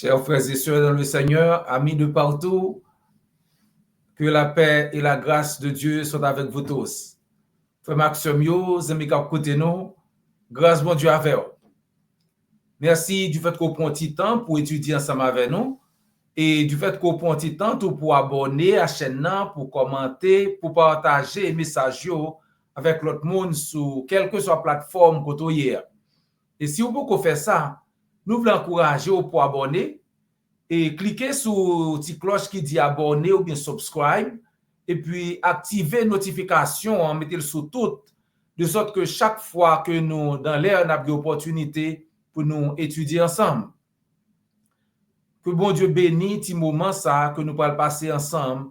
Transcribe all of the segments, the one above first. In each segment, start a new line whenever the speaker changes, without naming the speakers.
Chers frères et sœurs dans le Seigneur, amis de partout, que la paix et la grâce de Dieu soient avec vous tous. Frère Maxime, amis qui côté nous, grâce bon Dieu avec vous. Merci du fait qu'on prend un petit temps pour étudier ensemble avec nous et du fait qu'on prend un petit temps pour abonner à la chaîne, pour commenter, pour partager les messages avec l'autre monde sur quelle que soit la plateforme que vous hier. Et si vous pouvez faire ça, nous voulons encourager pour abonner et cliquez sur la petite cloche qui dit abonner ou bien subscribe et puis activer notification, mettez-le sur tout, de sorte que chaque fois que nous, dans l'air, nous avons une opportunité pour nous étudier ensemble. Que bon Dieu bénisse ce moment ça que nous allons passer ensemble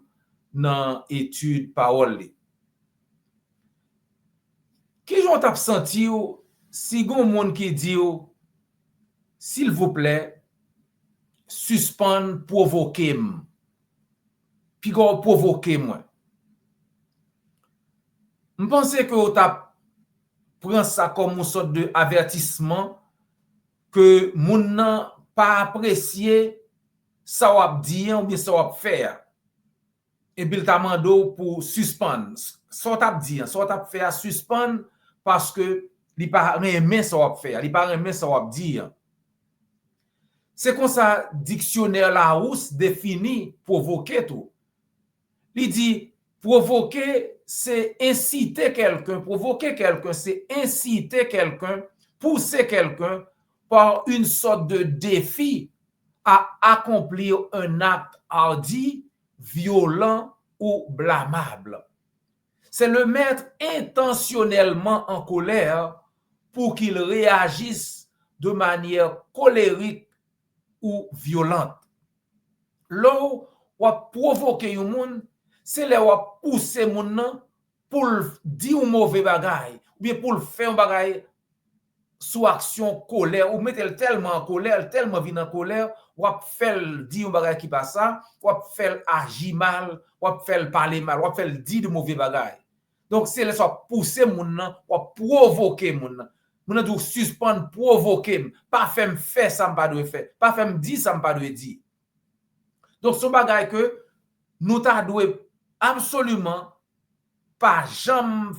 dans l'étude parole. Qui j'en t'a senti si gon monde qui dit s'il vous plaît suspend provoquer puis qu'on provoquer moi. Je pense que vous prend ça comme une sorte de avertissement que moun nan pas apprécier ça ou dire ou bien ça ou faire. Et puis t'a mando pour suspendre. Ça t'a dire, ça t'a faire suspendre parce que li pas aimer ça ou faire, li pas aimer ça ou dire. C'est comme ça dictionnaire Larousse définit provoquer tout. Il dit provoquer c'est inciter quelqu'un, provoquer quelqu'un c'est inciter quelqu'un, pousser quelqu'un par une sorte de défi à accomplir un acte hardi, violent ou blâmable. C'est le mettre intentionnellement en colère pour qu'il réagisse de manière colérique ou violente. Là où provoquer un monde, c'est là où pousser moun pour dire un mauvais bagay, ou bien pour faire un bagay sous action colère, ou mettre tellement en colère, tellement vin en colère, ou faire dire un bagay qui passe ça, ou faire agir mal, ou faire parler mal, ou faire dire de mauvais bagay. Donc c'est là ça pousser moun ou provoquer moun. Moun doit suspendre provoquer, pas faire ça pas doit faire, pas faire dire ça pas doit dire. Donc ce bagay que nous ta doit absolument pas jamais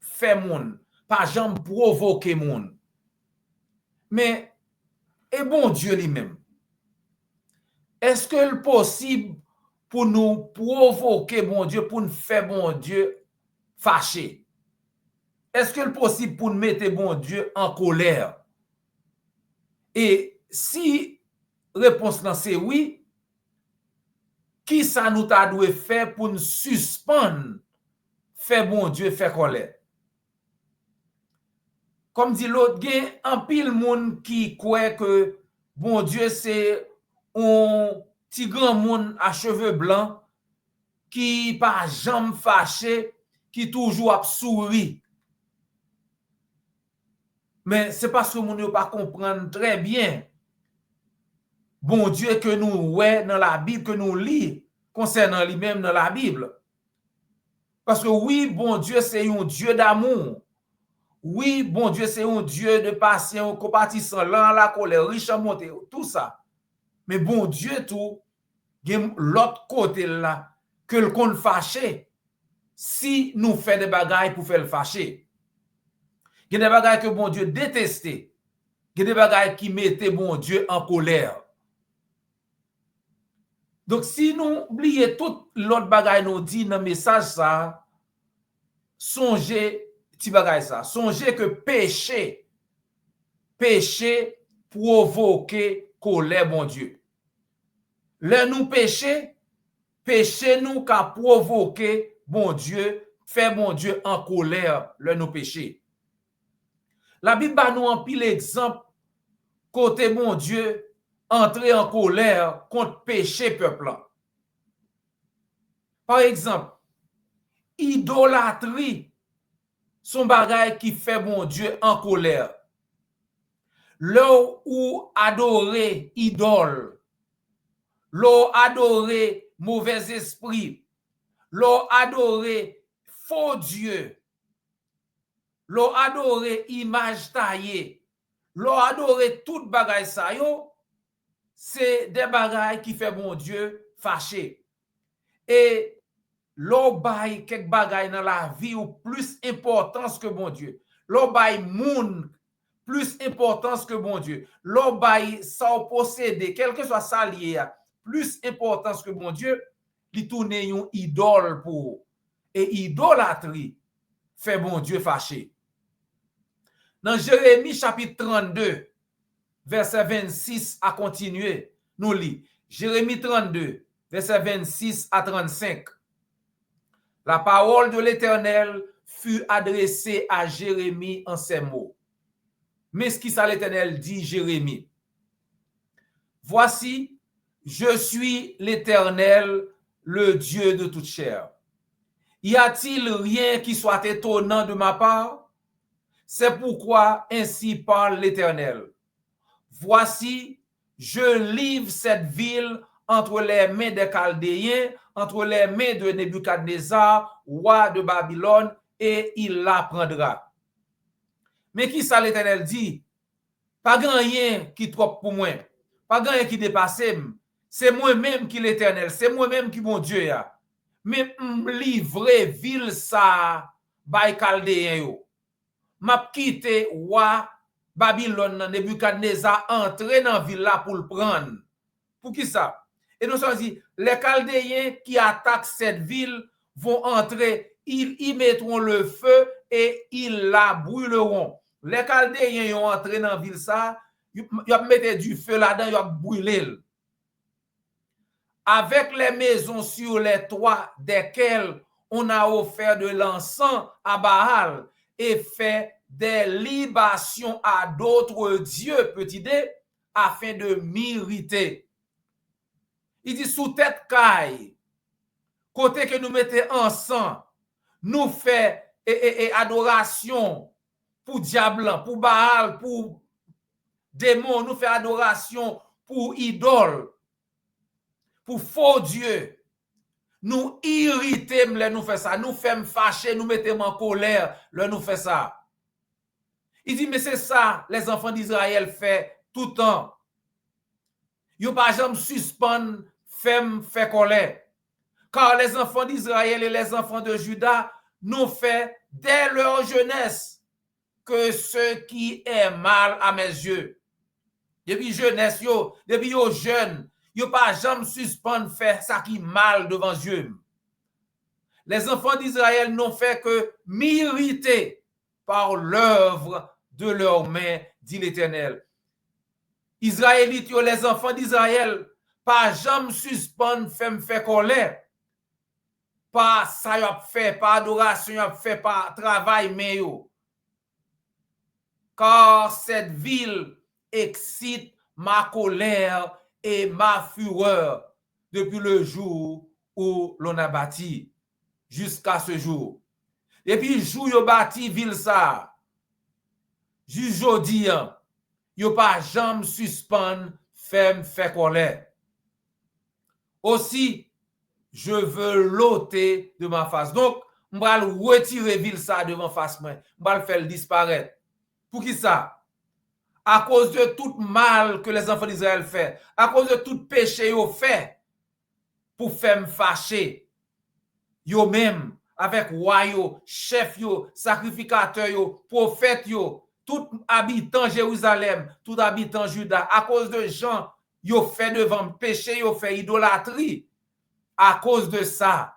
faire moun, pas jamais provoquer moun. Mais et bon Dieu lui-même. Est-ce que c'est possible pour nous provoquer bon Dieu, pour nous faire bon Dieu fâché? Est-ce que c'est possible pour nous mettre bon Dieu en colère? Et si réponse là c'est oui, qui ça nous t'a dû faire pour nous suspendre faire bon Dieu faire colère? Comme dit l'autre, il y a un pile monde qui croit que bon Dieu c'est un petit grand monde à cheveux blancs qui pas jamais fâché, qui toujours a souri. Mais c'est parce que moun yo pas comprendre très bien bon Dieu que nous ouais dans la Bible, que nous lit concernant lui-même dans la Bible. Parce que oui, bon Dieu c'est un Dieu d'amour. Oui, bon Dieu c'est un Dieu de patience, compatissant, lent à la colère, riche en bonté, tout ça. Mais bon Dieu tout, l'autre côté là que le qu'on fâché si nous fait des bagailles pour faire le fâcher. Il y a des bagailles que bon Dieu détestait. Il y a des bagailles qui mettaient bon Dieu en colère. Donc si nous oublions tout l'autre bagaille nous dit dans le message ça, songez petit bagaille ça, songez que péché provoquer colère bon Dieu. Là nous péché nous qu'a provoquer bon Dieu, faire bon Dieu en colère, là nous péché. La Bible ba nous en pile exemple côté bon Dieu entrer en colère contre péché peuple. Par exemple, idolâtrie son bagay qui fait bon Dieu en colère. Là où adorer idole, là adorer mauvais esprit, là adorer faux Dieu, là adorer image taillée, là adorer tout bagay sa yo, c'est des bagailles qui fait bon Dieu fâché. Et l'on bail quelques bagailles dans la vie ou plus importance que bon Dieu. L'on bail moun plus importance que bon Dieu. L'on bail ça posséder, quel que soit ça lié, plus importance que bon Dieu, li tourne une idole pour. Et idolâtrie fait bon Dieu fâché. Dans Jérémie chapitre 32, verset 26 à continuer, nous lit. Jérémie 32, verset 26 à 35. La parole de l'Éternel fut adressée à Jérémie en ces mots. Mais ce qui ça l'Éternel dit, Jérémie. Voici, je suis l'Éternel, le Dieu de toute chair. Y a-t-il rien qui soit étonnant de ma part? C'est pourquoi ainsi parle l'Éternel. Voici, je livre cette ville entre les mains des Chaldéens, entre les mains de Nebuchadnezzar, roi de Babylone, et il la prendra. Mais qui ça l'Éternel dit? Pas grand rien qui trop pour moi, pas grand rien qui dépasse. C'est moi-même qui l'Éternel, c'est moi-même qui mon Dieu. Mais livrer ville ça, bay Chaldéen yo. M'a quitté roi Babylone, Nebuchadnezzar, entrer dans la ville là pour le prendre. Pour qui ça? Et nous sommes dit, les Chaldéens qui attaquent cette ville vont entrer, ils y mettront le feu et ils la brûleront. Les Chaldéens ont entré dans la ville ça, ils mettent du feu là-dedans, ils ont brûlé. Avec les maisons sur les toits desquelles on a offert de l'encens à Baal et fait des libations à d'autres dieux, petit d, afin de m'irriter. Il dit sous tête caille, côté que nous mettons encens, nous fait adoration pour diable, pour Baal, pour démon, nous fait adoration pour idole, pour faux dieu. Nous irritons, nous fait ça, nous faisons fâcher, nous mettons en colère, nous fait ça. Il dit, mais c'est ça, les enfants d'Israël fait tout le temps. Ils n'ont pas jamais suspendre, fait colère. Car les enfants d'Israël et les enfants de Juda n'ont fait dès leur jeunesse que ce qui est mal à mes yeux. Depuis jeunesse, depuis yo jeune, yo pas jamais suspendre faire ça qui mal devant Dieu. Les enfants d'Israël n'ont fait que m'irriter par l'œuvre de leurs mains, dit l'Éternel. Israélites, les enfants d'Israël, pas jamais suspendre faire colère. Pas ça y a fait, pas adoration y a fait, pas travail mais yo. Car cette ville excite ma colère et ma fureur depuis le jour où l'on a bâti jusqu'à ce jour. Et puis jour yo bâti ville ça. Jusqu'aujourd'hui, yo pas jamais suspendre fait colère. Aussi, je veux l'ôter de ma face. Donc, je vais retirer ville ça devant face moi. Je vais le faire disparaître. Pour qui ça? À cause de tout mal que les enfants d'Israël font, à cause de tout péché qu'ils fait pour faire me fâcher. Yo même avec roi yo, chef yo, sacrificateur yo, prophète yo, tout habitant Jérusalem, tout habitant Juda, à cause de gens yo fait devant péché, yo fait idolâtrie. À cause de ça,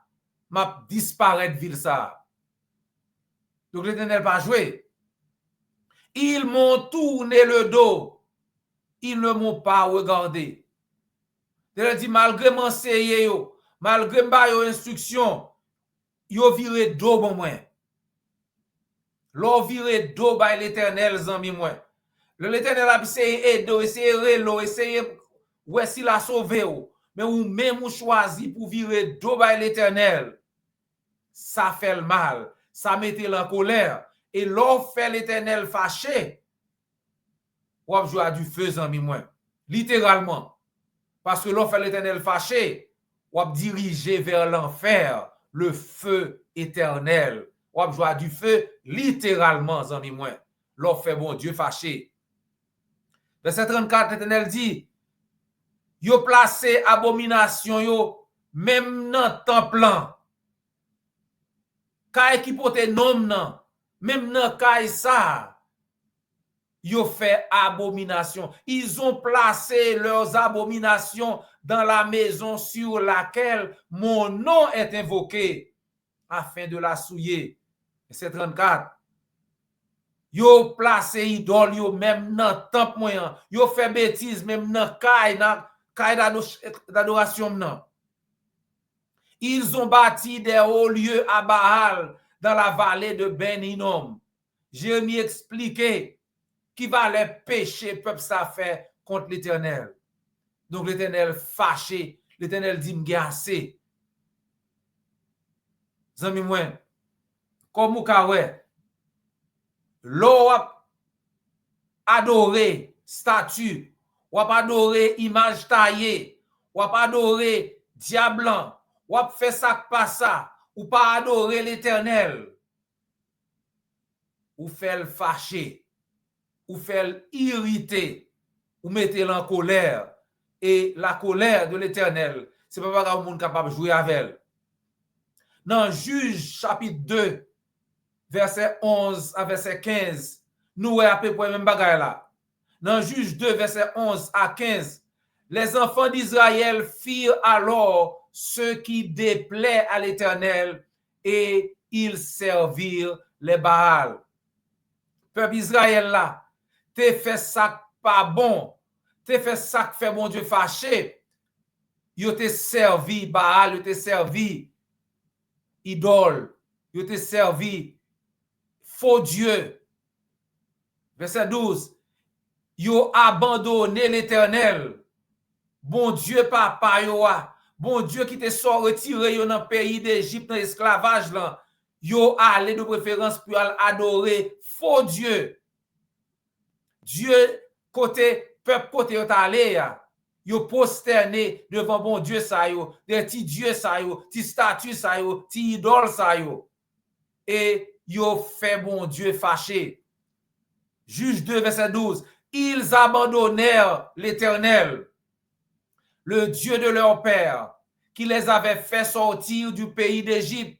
m'a disparaître ville ça. Donc l'Éternel va jouer. Ils m'ont tourné le dos. Ils ne m'ont pas regardé. Il dit malgré m'enseigner yo, malgré m'ba yo instruction, yo viré dos bon moi. L'on viré dos by l'Éternel zami moi. L'Éternel a essayé aider, essayé relo, essayé ouais si la sauver ou. Mais ou même ou choisi pour virer dos by l'Éternel. Ça fait le mal, ça mettait en colère. Et l'on fait l'Éternel fâché, ou a joué à du feu, zami moi. Littéralement. Parce que l'on fait l'Éternel fâché, ou a dirigé vers l'enfer, le feu éternel. Ou a joué à du feu, littéralement, zami moi. L'on fait bon Dieu fâché. Verset 34, l'Éternel dit, Yo placé abomination yo même dans temple lan. Kay qui pote nom nan, même dans kay ça, yo fait abomination. Ils ont placé leurs abominations dans la maison sur laquelle mon nom est invoqué afin de la souiller. Verset 34. Yo placé idole yo même dans temple moyen. Yo fait bêtise même dans kay d'adoration nan. Ils ont bâti des hauts lieux à Baal dans la vallée de Ben Hinnom. Jérémie expliquait qui va les pécher peuple ça fait contre l'Éternel. Donc l'Éternel fâché, l'Éternel dit m'gassé. Zami moi, comme ou ka wè, l'on adoré statue, ou adoré image taillée, ou adoré diablan, ou fait ça pas ça, ou pas adorer l'Éternel, ou fait le fâcher, ou fait le irriter, ou mettez en colère. Et la colère de l'Éternel, c'est pas parce que monde capable de jouer avec elle. Dans Juge chapitre 2, verset 11 à verset 15, nous à peu près même bagaille là. Dans Juge 2, verset 11 à 15, les enfants d'Israël firent alors ce qui déplaît à l'Éternel et ils servirent les Baals. Peuple Israël là, te fait ça pas bon, te fait ça que fait mon Dieu fâché, yo te servi Baal, yo te servi idole, yo te servi faux Dieu. Verset 12, yo abandonné l'Éternel, bon Dieu papa yo a, bon Dieu qui te sort retiré yo dans le pays d'Égypte dans l'esclavage là, yo allé de préférence pour adorer faux Dieu. Dieu côté peuple côté yo allé yo prosterné devant bon Dieu ça yo, des petits dieux ça yo, petits statues ça yo, petits idoles ça yo. Et yo fait bon Dieu fâché. Juge 2 verset 12, ils abandonnèrent l'Éternel, le Dieu de leur père, qui les avait fait sortir du pays d'Égypte.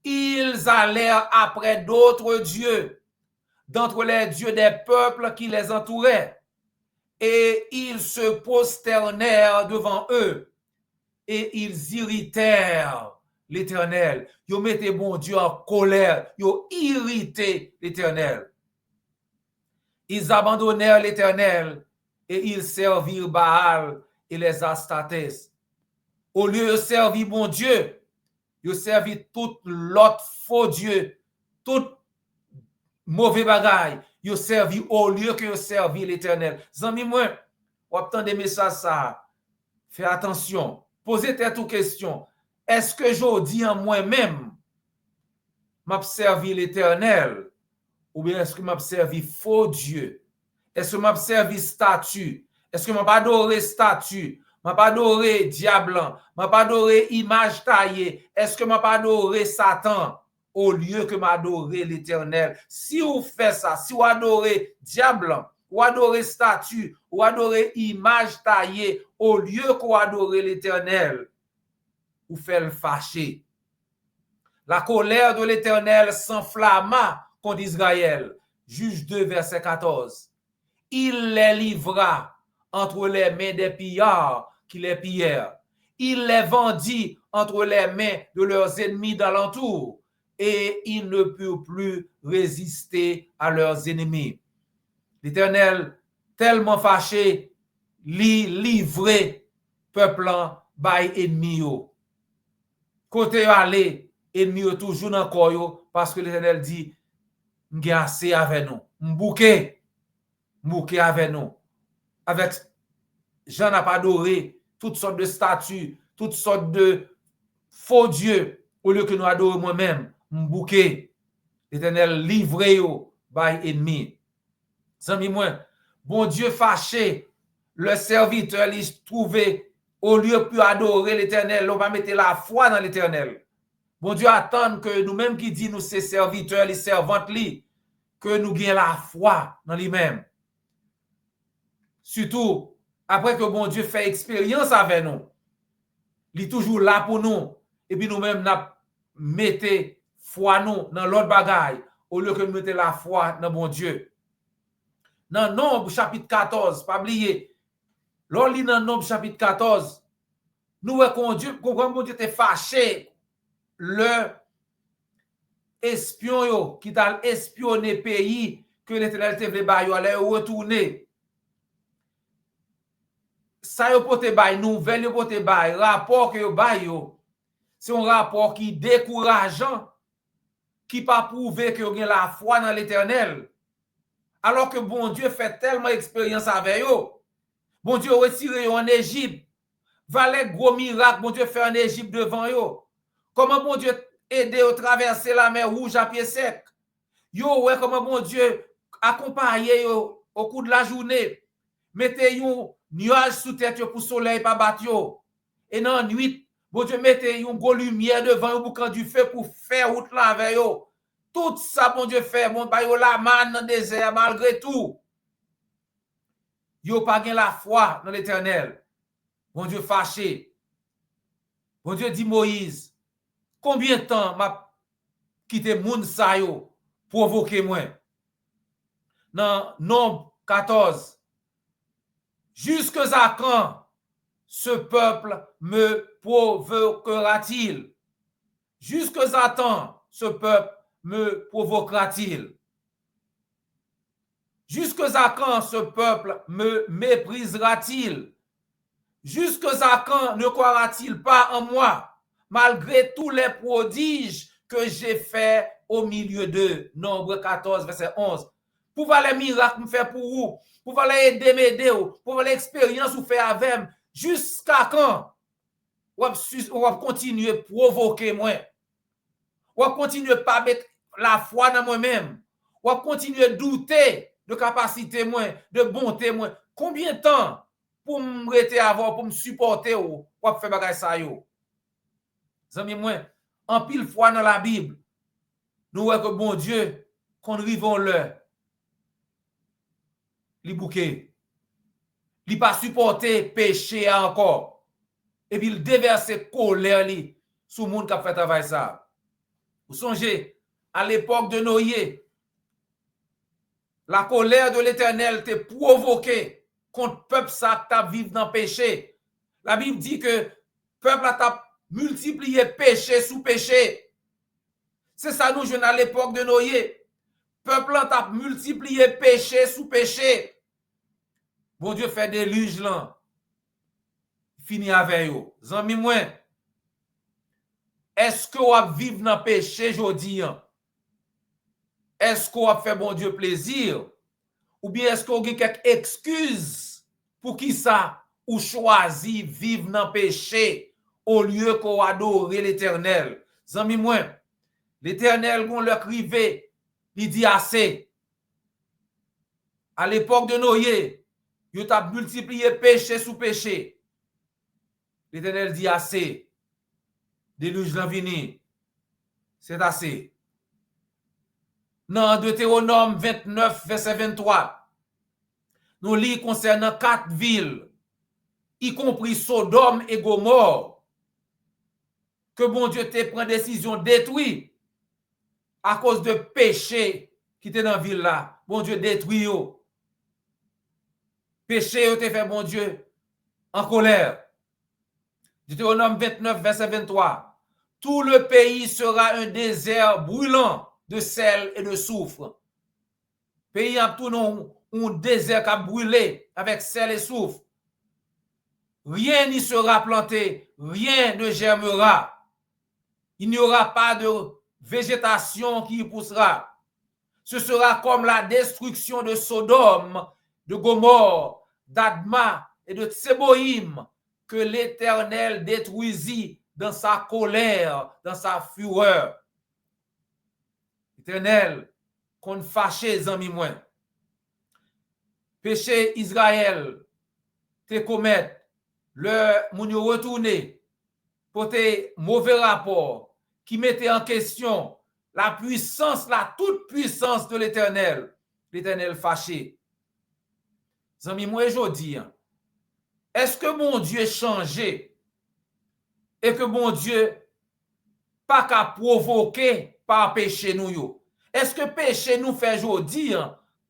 Ils allèrent après d'autres dieux, d'entre les dieux des peuples qui les entouraient, et ils se prosternèrent devant eux, et ils irritèrent l'Éternel. Ils mettaient bon Dieu en colère, ils irritaient l'Éternel. Ils abandonnèrent l'Éternel et ils servirent Baal et les Astates. Au lieu de servir bon Dieu, ils servirent tout l'autre faux Dieu, tout mauvais bagaille. Ils servirent au lieu que ils servirent l'Éternel. Zami moi, ou attendez des messages ça. Fais attention. Posez-toi toute question. Est-ce que je dis en moi-même, m'a servi l'Éternel? Ou bien est-ce que m'a servi faux Dieu? Est-ce que m'a servi statue? Est-ce que m'a pas adoré statue? M'a pas adoré diablan? M'a pas adoré image taillée? Est-ce que m'a pas adoré Satan au lieu que m'a adoré l'Éternel? Si vous faites ça, si vous adorez diablan, ou adorez statue, ou adorez image taillée au lieu que vous adorez l'Éternel, vous faites le fâcher. La colère de l'Éternel s'enflamma contre Israël. Juge 2, verset 14. Il les livra entre les mains des pillards qui les pillèrent. Il les vendit entre les mains de leurs ennemis d'alentour et ils ne purent plus résister à leurs ennemis. L'Éternel, tellement fâché, li livré peuple by ennemi yo. Côté aller, ennemi yo toujours dans corps yo parce que l'Éternel dit m'gè assez avec nous. M'bouqué avec nous. Avec Jean n'a pas adoré toutes sortes de statues, toutes sortes de faux dieux au lieu que nous adorons moi-même. M'bouqué. L'Éternel livré yo by ennemi. Zami moi, bon Dieu fâché, le serviteur il trouvé au lieu pour adorer l'Éternel, on va mettre la foi dans l'Éternel. Bon Dieu attend que nous-mêmes qui dit nous ces serviteurs, les servantes li, que nous gagnons la foi dans lui-même. Surtout, Après que bon Dieu fait expérience avec nous, il est toujours là pour nous. Et puis nous-mêmes, nous mettons foi nous dans l'autre bagaille, au lieu que nous mettions la foi dans bon Dieu. Dans Nombre chapitre 14, pas oublier, lorsqu'on lit dans Nombre chapitre 14, nous voyons que Dieu, bon Dieu était fâché, le espion qui t'a espionné pays que l'Éternel te voulait bailler, allait retourner. Ça yo pote bay, nouvelle yo pote bay, rapport que yo bay yo, c'est un rapport qui décourageant, qui pas prouvé que yo gen la foi dans l'Éternel. Alors que bon Dieu fait tellement expérience avec yo. Bon Dieu retiré yo en Égypte. Valait gros miracle, bon Dieu fait en Égypte devant yo. Comment bon Dieu aider à traverser la mer Rouge à pied sec. Yo ouais comment bon Dieu accompagner yo au cours de la journée. Mettez un nuage sous tête pour soleil pas battre yo. Et dans la nuit, bon Dieu mettez une grosse lumière devant yo pour du feu pour faire route là avec yo. Tout ça bon Dieu fait, bon ba yo la manne dans le désert malgré tout. Yo pas gen la foi dans l'Éternel. Bon Dieu fâché. Bon Dieu dit Moïse, combien de temps m'a quitté moun sa yo provoquer moi? Dans Nombre 14, jusque à quand ce peuple me provoquera-t-il? Jusque à quand ce peuple me provoquera-t-il? Jusque à quand ce peuple me méprisera-t-il? Jusque à quand ne croira-t-il pas en moi, malgré tous les prodiges que j'ai faits au milieu d'eux? Nombre 14, verset 11. Pour voir les miracles me faire pour vous, pour voir les aider, m'aider, pour voir l'expérience vous faire avec, jusqu'à quand? On va continuer à provoquer moi. On va continuer à pas mettre la foi dans moi-même. On va continuer à douter de capacité moi, de bonté moi. Combien de temps pour me rester avant, pour me supporter ou pour faire bagay ça yo? Zami moi, en pile fois dans la Bible, nous voyons que bon Dieu, qu'on rivons l'heure, li bouquet, li pas supporter péché encore. Et puis il déverse colère li sur monde qui a fait travail ça. Vous songez, à l'époque de Noé, la colère de l'Éternel t'est provoquée contre le peuple ça qui vivre dans le péché. La Bible dit que peuple a multiplié péché sous péché. C'est ça nous jeunes à l'époque de Noé. Peuple a multiplié péché sous péché. Bon Dieu fait déluge là. Fini avec eux. Zami moi, est-ce que vous vivez dans le péché aujourd'hui? Est-ce qu'on a fait bon Dieu plaisir? Ou bien est-ce qu'on a quelques excuses pour qui ça ou choisi vivre dans le péché au lieu qu'on adore l'Éternel? Zami moi, l'Éternel qu'on leur crivé, il dit assez. À l'époque de Noé, il a multiplié péché sous péché. L'Éternel dit assez. Déluge l'en vini. C'est assez. Dans Deutéronome 29, verset 23, nous lisons concernant 4 villes, y compris Sodome et Gomorre, que bon Dieu te prend décision de détruire à cause de péché qui était dans la ville là. Bon Dieu détruit yo. Péché yo te fait bon Dieu en colère. Deutéronome 29, verset 23. Tout le pays sera un désert brûlant de sel et de soufre. Pays en tout un désert qui a brûlé avec sel et soufre. Rien n'y sera planté, rien ne germera. Il n'y aura pas de végétation qui y poussera. Ce sera comme la destruction de Sodome, de Gomorre, d'Adma et de Tseboïm que l'Éternel détruisit dans sa colère, dans sa fureur. L'Éternel, qu'on fâché, zami moi. Péché Israël, te commettre, le moun yo retourné pour tes mauvais rapports qui mettaient en question la puissance, la toute puissance de l'Éternel. L'Éternel fâché. Zami moi, je dis, est-ce que mon Dieu changé et que mon Dieu pas qu'à provoquer par péché nous yo? Est-ce que péché nous fait aujourd'hui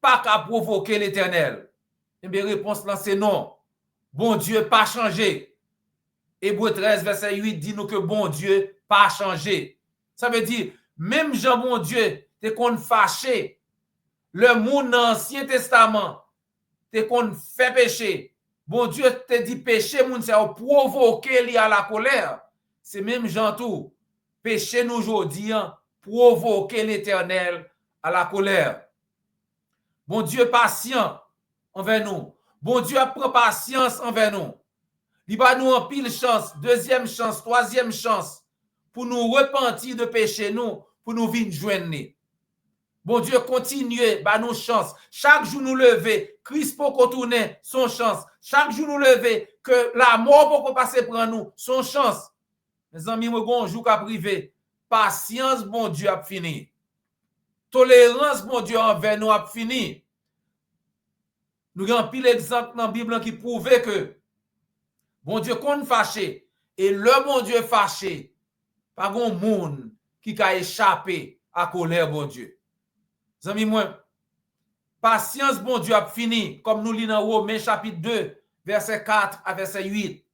pas qu'à provoquer l'Éternel? Eh bien, réponse là c'est non. Bon Dieu pas changé. Hébreu 13, verset 8 dit nous que bon Dieu pas changé. Ça veut dire, même Jean bon Dieu, t'es qu'on fâché. Le monde Ancien Testament, t'es qu'on fait péché. Bon Dieu te dit péché, moun c'est provoquer li à la colère. C'est même Jean tout. Péché nous aujourd'hui, provoquer l'Éternel à la colère. Bon Dieu patient envers nous. Bon Dieu prend patience envers nous. Il va nous en pile chance, deuxième chance, troisième chance pour nous repentir de péché nous, pour nous venir joindre. Bon Dieu continue, bah nous chance. Chaque jour nous lever, Christ pour retourner, son chance. Chaque jour nous lever, que la mort pour passer prendre nous, son chance. Mes amis, moi bon jour qu'à privé. Patience, bon Dieu a fini. Tolérance, bon Dieu envers nous a fini. Nous avons pile exemple dans la Bible qui prouve que bon Dieu qu'on fâché et le bon Dieu fâché, pas grand monde qui a échappé à colère bon Dieu. Amis moi, patience bon Dieu a fini comme nous lisons dans Romains chapitre 2 verset 4 à verset 8.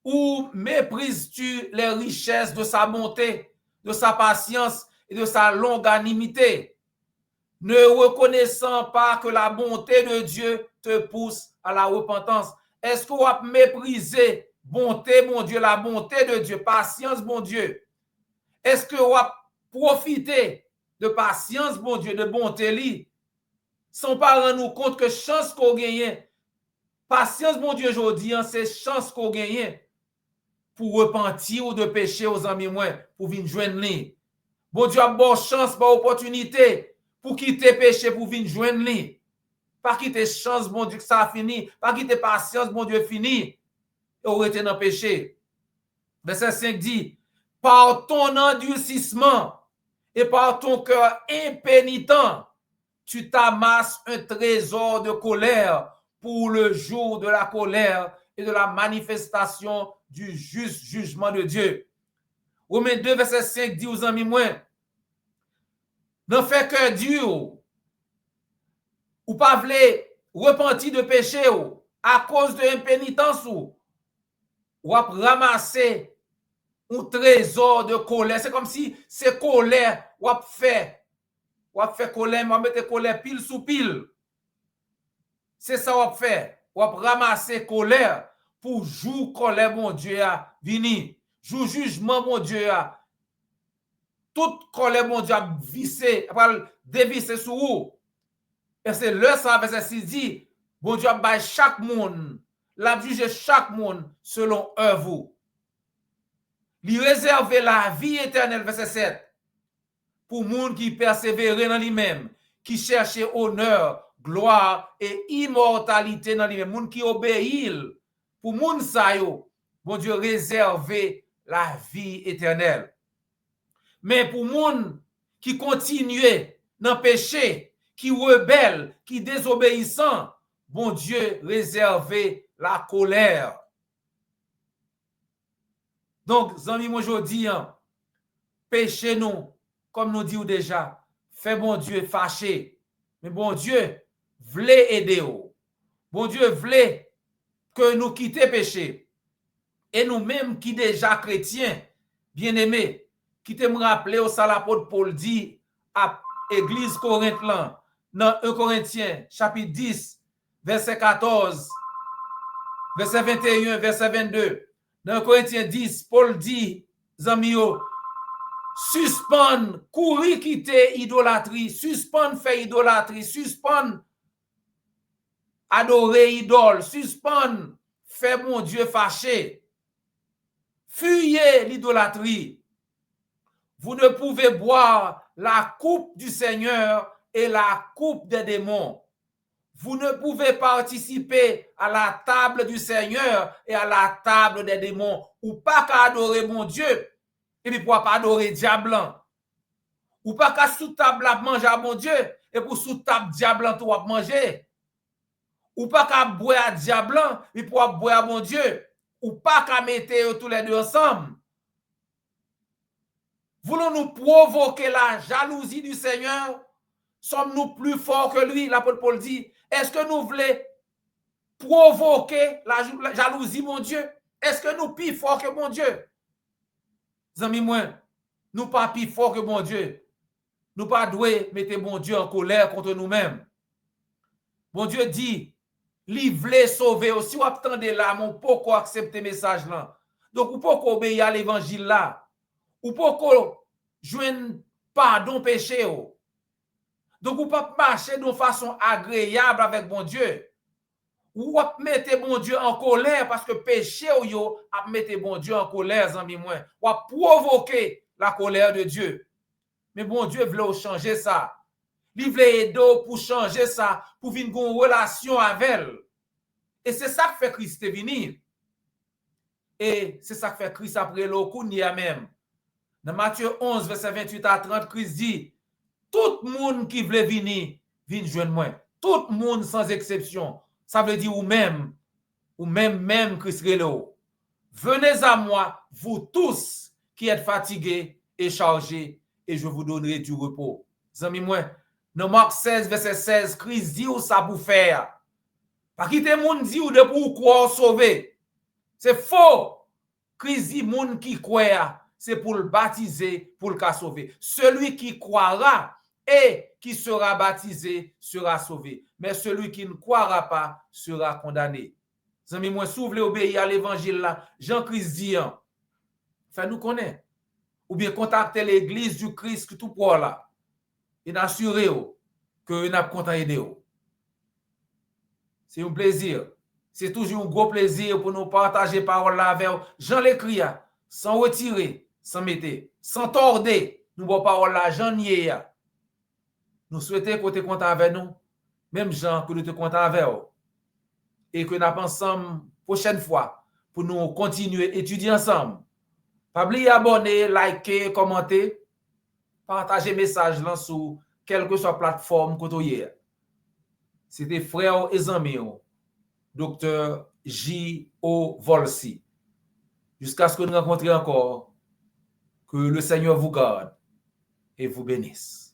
Ou méprises-tu les richesses de sa bonté, de sa patience et de sa longanimité, ne reconnaissant pas que la bonté de Dieu te pousse à la repentance? Est-ce que vous avez méprisé bonté, mon Dieu, la bonté de Dieu, patience, mon Dieu? Est-ce que vous avez profité de patience, mon Dieu, de bonté, li, sans pas rendre nous compte que chance qu'on gagne, patience, mon Dieu, aujourd'hui, c'est chance qu'on gagne pour repentir ou de péché aux amis moins, pour venir joindre lui. Bon Dieu a bonne chance, bonne opportunité pour quitter péché, pour venir joindre lui. Pas quitter chance, bon Dieu, que ça a fini. Pas quitter patience, bon Dieu, fini. Et on été dans le péché. Verset 5 dit, par ton endurcissement et par ton cœur impénitent, tu t'amasses un trésor de colère pour le jour de la colère et de la manifestation du juste jugement de Dieu. Romains 2, verset 5 dit aux amis moins, n'en fait que dur, ou pas voulez repentir de péché à cause de impénitence ou à ramasser un trésor de colère. C'est comme si c'est colère ou à fait colère, ou mettre colère pile sous pile. C'est ça ou à faire. Ou à ramasser colère pour jour colère mon Dieu a vini. Jour jugement mon Dieu a. Toute colère mon Dieu a vissé, a dévissé sur vous. Et c'est le ça verset 6 dit, bon Dieu a bail chaque monde, l'a jugé chaque monde selon œuvre. Lui réserver la vie éternelle, verset 7, pour monde qui persévère dans lui-même, qui cherche honneur, gloire et immortalité dans lui-même, monde qui obéit. Pour monde ça yo, bon Dieu réserver la vie éternelle. Mais pour monde qui continue dans le péché, qui rebelle, qui désobéissant, bon Dieu réserver la colère. Donc, amis, aujourd'hui, péché nous, comme nous disons déjà, fait bon Dieu fâché. Mais bon Dieu voulait aider. Bon Dieu voulait que nous quittions péché. Et nous-mêmes qui déjà chrétiens, bien-aimés, qui te me rappeler au l'apôtre Paul dit à l'église Corinthe dans 1 Corinthiens chapitre 10 verset 14 verset 21 verset 22 dans 1 Corinthiens 10 Paul dit zamio suspend courir quitter idolâtrie, suspend faire idolâtrie, suspend adorer idole, suspend faire mon Dieu fâché, fuyez l'idolâtrie. Vous ne pouvez boire la coupe du Seigneur et la coupe des démons. Vous ne pouvez participer à la table du Seigneur et à la table des démons. Ou pas qu'à adorer mon Dieu, et puis pour pas adorer diable. Ou pas qu'à sous table à manger à mon Dieu, et pour sous table diable tout à manger. ou pas qu'à boire à diable, mais pour boire à mon Dieu, ou pas qu'à mettre tous les deux ensemble. Voulons-nous provoquer la jalousie du Seigneur? Sommes-nous plus forts que lui? L'apôtre Paul dit, est-ce que nous voulons provoquer la jalousie, mon Dieu? Est-ce que nous plus forts que mon Dieu? Amis, moi, nous pas plus forts que mon Dieu. Nous pas doués mettre mon Dieu en colère contre nous-mêmes. Mon Dieu dit, li vle sauver aussi, ou attendez là, mon pourquoi accepter message là. Donc, ou pourquoi obéir à l'évangile là? Ou pourquoi joindre pardon péché? Donc, ou pas marcher de façon agréable avec mon Dieu. Ou mettre mon Dieu en colère parce que péché ou yo a mettre mon Dieu en colère, zami moi. Ou provoquer la colère de Dieu. Mais bon Dieu veut changer ça. Il veut aider pour changer ça, pour venir une relation avec elle. Et c'est ça que fait Christ venir. Et c'est ça que fait Christ après le coup ni même. Dans Matthieu 11, verset 28 à 30, Christ dit, tout le monde qui veut venir, vienne joindre moi. Tout le monde sans exception. Ça veut dire ou même Christ Relo. Venez à moi, vous tous qui êtes fatigués et chargés, et je vous donnerai du repos. Amis moi, dans Marc 16, verset 16, Christ dit ou ça pour faire. Pas quitter moun dit ou de pour croire sauver. C'est faux. Christ dit moun qui croit, c'est pour le baptiser, pour le sauver. Celui qui croira et qui sera baptisé sera sauvé. Mais celui qui ne croira pas sera condamné. Amis moi, si vous voulez obéir à l'évangile là, Jean-Christ dit, fais-nous connaître. Ou bien contacter l'église du Christ que tout pour là. Et assurer que nous avons content aider. C'est un plaisir. C'est toujours un gros plaisir pour nous partager parole là avec Jean l'écrit, sans retirer, sans mettre, sans torder. Nous avons parole là, Jean nié. Nous souhaitons que tu es content avec nous. Même Jean, que nous te content avec vous. Et que nous avons ensemble prochaine fois pour nous continuer à étudier ensemble. Pas oublier abonner, liker, commenter, partager message là sur quelle que soit la plateforme que tu es. C'était frère et amis, Dr. J.O. Volsi. Jusqu'à ce que nous rencontrions encore, que le Seigneur vous garde et vous bénisse.